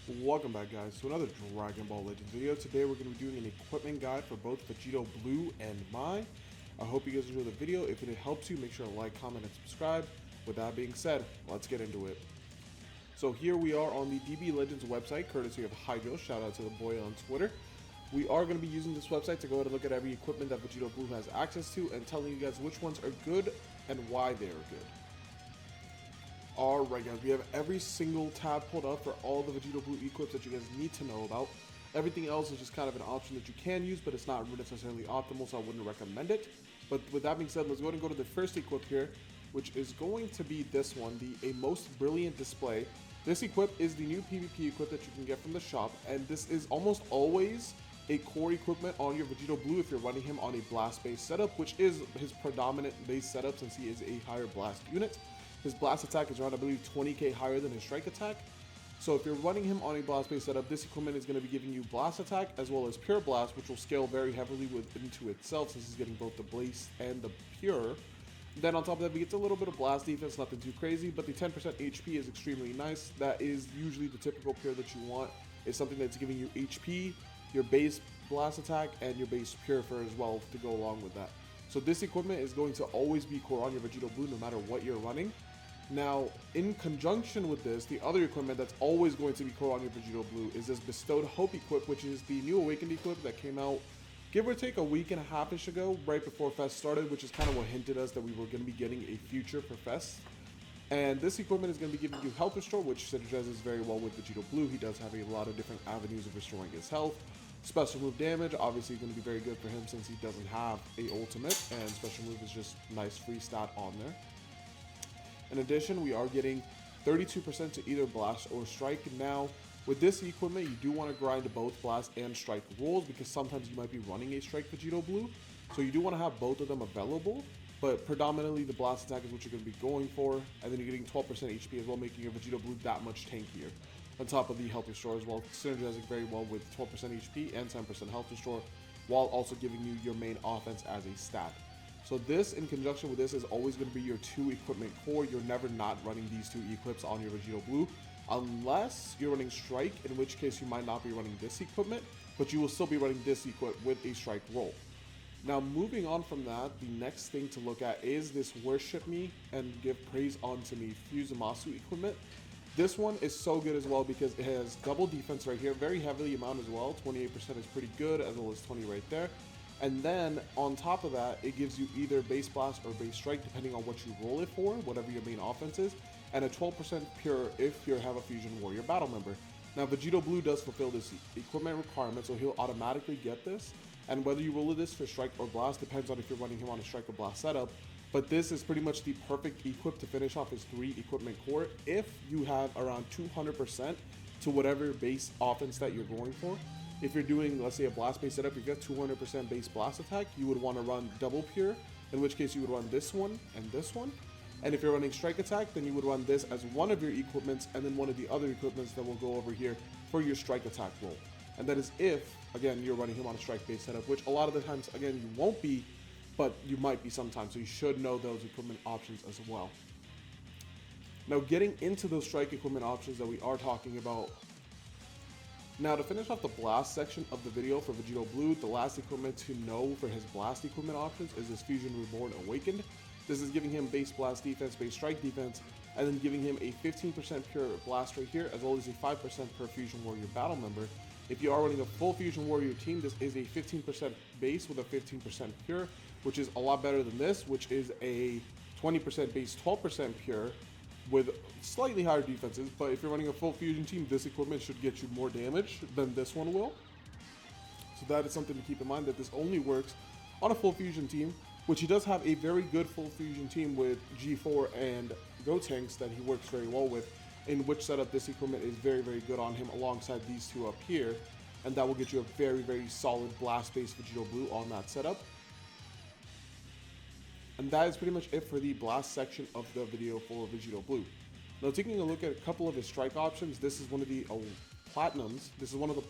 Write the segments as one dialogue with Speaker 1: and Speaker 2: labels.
Speaker 1: Welcome back, guys, to another Dragon Ball Legends video. Today we're going to be doing an equipment guide for both Vegito Blue and Mai. I hope you guys enjoy the video. If it helps you, make sure to like, comment, and subscribe. With that being said, let's get into it. So here we are on the DB Legends website, courtesy of Hydro. Shout out to the boy on Twitter. We are going to be using this website to go ahead and look at every equipment that Vegito Blue has access to and telling you guys which ones are good and why they are good. Alright guys, we have every single tab pulled up for all the Vegito Blue equips that you guys need to know about. Everything else is just kind of an option that you can use, but it's not necessarily optimal, so I wouldn't recommend it. But with that being said, let's go ahead and go to the first equip here, which is going to be this one, the Most Brilliant Display. This equip is the new PvP equip that you can get from the shop, and this is almost always a core equipment on your Vegito Blue if you're running him on a blast-based setup, which is his predominant base setup since he is a higher blast unit. His blast attack is around, I believe, 20k higher than his strike attack. So if you're running him on a blast-based setup, this equipment is going to be giving you blast attack as well as pure blast, which will scale very heavily into itself since he's getting both the blaze and the pure. Then on top of that, he gets a little bit of blast defense, nothing too crazy, but the 10% HP is extremely nice. That is usually the typical pure that you want. It's something that's giving you HP, your base blast attack, and your base pure for as well to go along with that. So this equipment is going to always be core on your Vegito Blue no matter what you're running. Now, in conjunction with this, the other equipment that's always going to be core on your Vegito Blue is this Bestowed Hope equip, which is the new Awakened equip that came out, give or take, a week and a half-ish ago, right before Fest started, which is kind of what hinted us that we were going to be getting a future for Fest. And this equipment is going to be giving you Health Restore, which synergizes very well with Vegito Blue. He does have a lot of different avenues of restoring his health. Special move damage, obviously going to be very good for him since he doesn't have a ultimate, and special move is just nice free stat on there. In addition, we are getting 32% to either blast or strike. Now, with this equipment, you do want to grind both blast and strike rolls because sometimes you might be running a strike Vegito Blue. So you do want to have both of them available, but predominantly the blast attack is what you're going to be going for. And then you're getting 12% HP as well, making your Vegito Blue that much tankier. On top of the health restore as well, synergizing very well with 12% HP and 10% health restore, while also giving you your main offense as a stat. So this, in conjunction with this, is always going to be your two equipment core. You're never not running these two equips on your Vegito Blue, unless you're running strike, in which case you might not be running this equipment, but you will still be running this equip with a strike roll. Now, moving on from that, the next thing to look at is this Worship Me and Give Praise Unto Me Fuzamasu equipment. This one is so good as well because it has double defense right here, very heavily amount as well. 28% is pretty good, as well as 20 right there. And then on top of that, it gives you either base blast or base strike, depending on what you roll it for, whatever your main offense is, and a 12% pure if you have a Fusion Warrior battle member. Now, Vegito Blue does fulfill this equipment requirement, so he'll automatically get this. And whether you roll this for strike or blast depends on if you're running him on a strike or blast setup. But this is pretty much the perfect equip to finish off his 3 equipment core if you have around 200% to whatever base offense that you're going for. If you're doing, let's say, a blast-based setup, you've got 200% base blast attack, you would want to run double pure, in which case you would run this one and this one. And if you're running strike attack, then you would run this as one of your equipments, and then one of the other equipments that will go over here for your strike attack roll. And that is if, again, you're running him on a strike-based setup, which a lot of the times, again, you won't be, but you might be sometimes, so you should know those equipment options as well. Now, getting into those strike equipment options that we are talking about. Now, to finish off the blast section of the video for Vegito Blue, the last equipment to know for his blast equipment options is this Fusion Reborn Awakened. This is giving him base blast defense, base strike defense, and then giving him a 15% pure blast right here, as well as a 5% per Fusion Warrior battle member. If you are running a full Fusion Warrior team, this is a 15% base with a 15% pure, which is a lot better than this, which is a 20% base, 12% pure, with slightly higher defenses. But if you're running a full fusion team, this equipment should get you more damage than this one will. So that is something to keep in mind, that this only works on a full fusion team, which he does have a very good full fusion team with G4 and Gotenks that he works very well with, in which setup this equipment is very, very good on him alongside these two up here. And that will get you a very, very solid blast-based Vegito Blue on that setup. And that is pretty much it for the blast section of the video for Vegito Blue. Now, taking a look at a couple of his strike options, this is one of the platinums. This is one of the,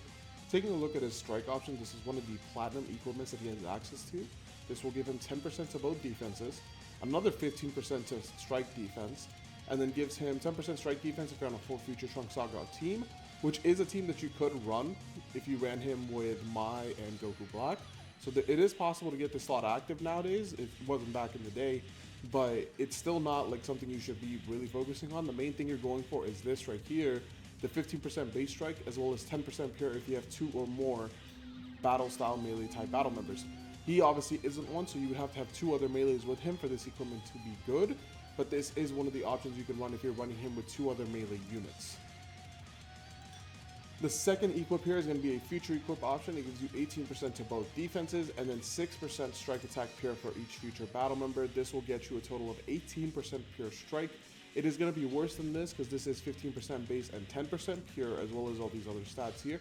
Speaker 1: taking a look at his strike options, this is one of the platinum equipments that he has access to. This will give him 10% to both defenses, another 15% to strike defense, and then gives him 10% strike defense if you're on a full Future Trunks Saga team, which is a team that you could run if you ran him with Mai and Goku Black. So it is possible to get this slot active nowadays. It wasn't back in the day, but it's still not like something you should be really focusing on. The main thing you're going for is this right here, the 15% base strike, as well as 10% pure if you have 2 or more battle style melee type battle members. He obviously isn't one, so you would have to have 2 other melees with him for this equipment to be good, but this is one of the options you can run if you're running him with 2 other melee units. The second equip here is going to be a future equip option. It gives you 18% to both defenses and then 6% strike attack pure for each future battle member. This will get you a total of 18% pure strike. It is going to be worse than this because this is 15% base and 10% pure, as well as all these other stats here.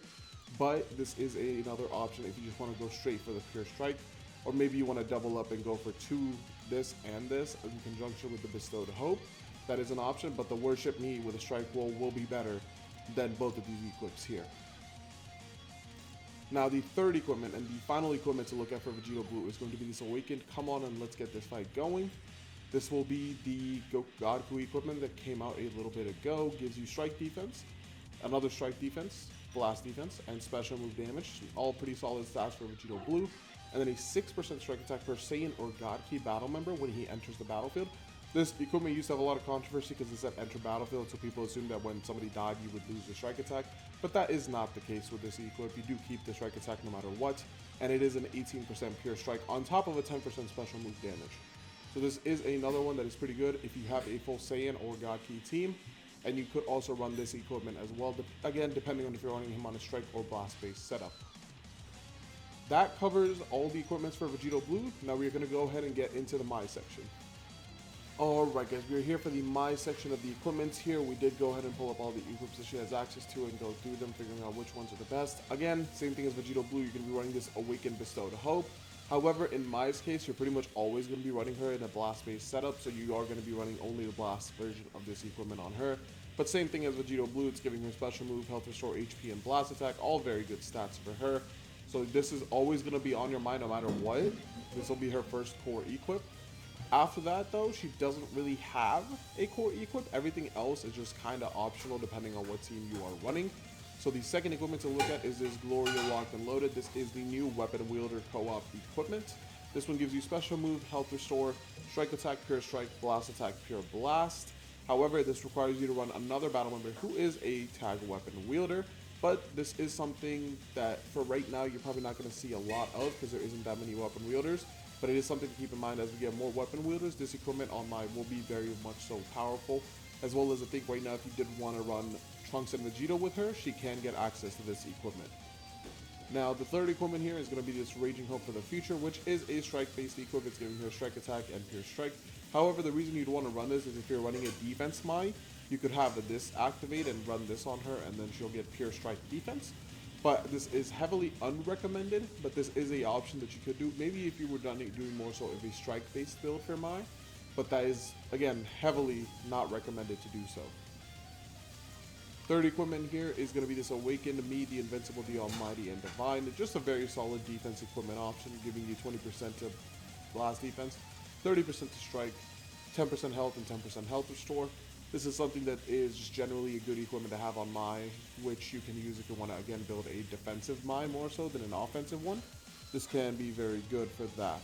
Speaker 1: But this is another option if you just want to go straight for the pure strike, or maybe you want to double up and go for 2 this and this in conjunction with the bestowed hope. That is an option, but the worship me with a strike roll will be better than both of these equips here. Now the third equipment and the final equipment to look at for Vegito Blue is going to be this Awakened. Come on and let's get this fight going. This will be the Godku equipment that came out a little bit ago. Gives you strike defense, another strike defense, blast defense, and special move damage. All pretty solid stats for Vegito Blue. And then a 6% strike attack per Saiyan or God Key battle member when he enters the battlefield. This equipment used to have a lot of controversy because it said enter battlefield, so people assumed that when somebody died you would lose the strike attack, but that is not the case with this equip. You do keep the strike attack no matter what, and it is an 18% pure strike on top of a 10% special move damage. So this is another one that is pretty good if you have a full Saiyan or God Key team, and you could also run this equipment as well, again depending on if you're running him on a strike or blast based setup. That covers all the equipments for Vegito Blue. Now we're going to go ahead and get into the Mai section. Alright guys, we're here for the Mai section of the equipments here. We did go ahead and pull up all the equips that she has access to and go through them, figuring out which ones are the best. Again, same thing as Vegito Blue, you're going to be running this Awakened Bestowed Hope. However, in Mai's case, you're pretty much always going to be running her in a blast-based setup, so you are going to be running only the blast version of this equipment on her. But same thing as Vegito Blue, it's giving her special move, health restore, HP, and blast attack, all very good stats for her. So this is always going to be on your mind no matter what. This will be her first core equip. After that though, she doesn't really have a core equip. Everything else is just kind of optional depending on what team you are running. So the second equipment to look at is this Gloria Locked and Loaded. This is the new Weapon Wielder co-op equipment. This one gives you special move, health restore, strike attack, pure strike, blast attack, pure blast. However, this requires you to run another battle member who is a tag weapon wielder. But this is something that for right now you're probably not going to see a lot of because there isn't that many weapon wielders. But it is something to keep in mind as we get more weapon wielders. This equipment on Mai will be very much so powerful. As well as I think right now if you did want to run Trunks and Vegito with her, she can get access to this equipment. Now the third equipment here is going to be this Raging Hope for the Future, which is a strike based equip. It's giving her strike attack and pure strike. However, the reason you'd want to run this is if you're running a defense Mai, you could have this activate and run this on her and then she'll get pure strike defense. But this is heavily unrecommended, but this is a option that you could do. Maybe if you were doing more so of a strike-based build for Mai, but that is, again, heavily not recommended to do so. Third equipment here is going to be this Awakened Me, the Invincible, the Almighty, and Divine. It's just a very solid defense equipment option, giving you 20% to blast defense, 30% to strike, 10% health, and 10% health restore. This is something that is just generally a good equipment to have on Mai, which you can use if you want to, again, build a defensive Mai more so than an offensive one. This can be very good for that.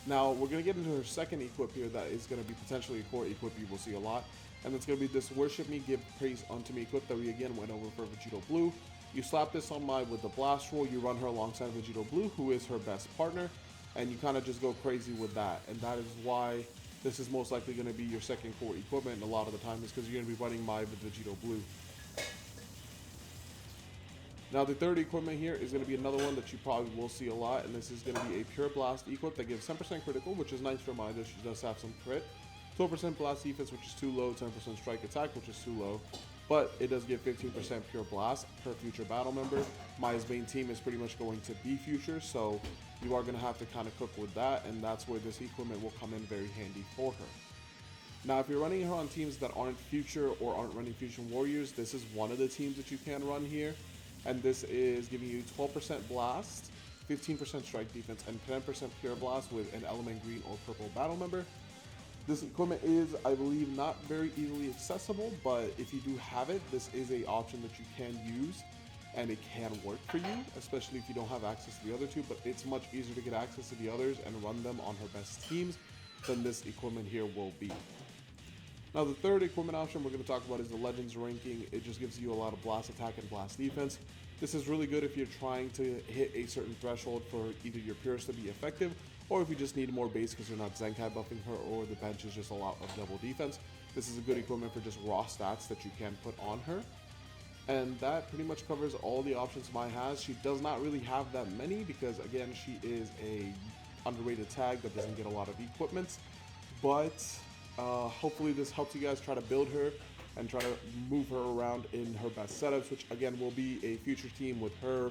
Speaker 1: Now, we're going to get into her second equip here that is going to be potentially a core equip you will see a lot. And it's going to be this Worship Me, Give Praise Unto Me equip that we again went over for Vegito Blue. You slap this on Mai with the Blast Roll, you run her alongside Vegito Blue, who is her best partner, and you kind of just go crazy with that. And that is why this is most likely going to be your second core equipment a lot of the time, is because you're going to be running Mai with Vegito Blue. Now the third equipment here is going to be another one that you probably will see a lot, and this is going to be a Pure Blast equip that gives 10% critical, which is nice for Mai, that she does have some crit. 12% blast defense, which is too low, 10% strike attack, which is too low, but it does give 15% pure blast per future battle member. Mai's main team is pretty much going to be future, so you are going to have to kind of cook with that, and that's where this equipment will come in very handy for her. Now, if you're running her on teams that aren't future or aren't running Fusion Warriors, this is one of the teams that you can run here, and this is giving you 12% blast, 15% strike defense, and 10% pure blast with an element green or purple battle member. This equipment is, I believe, not very easily accessible, but if you do have it, this is a option that you can use, and it can work for you, especially if you don't have access to the other two, but it's much easier to get access to the others and run them on her best teams than this equipment here will be. Now the third equipment option we're going to talk about is the Legends ranking. It just gives you a lot of blast attack and blast defense. This is really good if you're trying to hit a certain threshold for either your Purist to be effective, or if you just need more base because you're not Zenkai buffing her, or the bench is just a lot of double defense. This is a good equipment for just raw stats that you can put on her. And that pretty much covers all the options Mai has. She does not really have that many because, again, she is a underrated tag that doesn't get a lot of equipments. But hopefully this helps you guys try to build her and try to move her around in her best setups, which again will be a future team with her,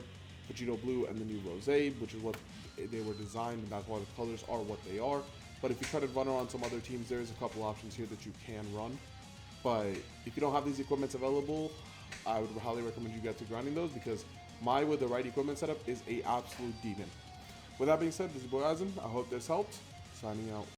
Speaker 1: Vegito Blue, and the new Rosé, which is what they were designed, and that's why the colors are what they are. But if you try to run her on some other teams, there's a couple options here that you can run. But if you don't have these equipments available, I would highly recommend you get to grinding those, because Mai with the right equipment setup is a absolute demon. With that being said, this is boy Aizen. I hope this helped. Signing out.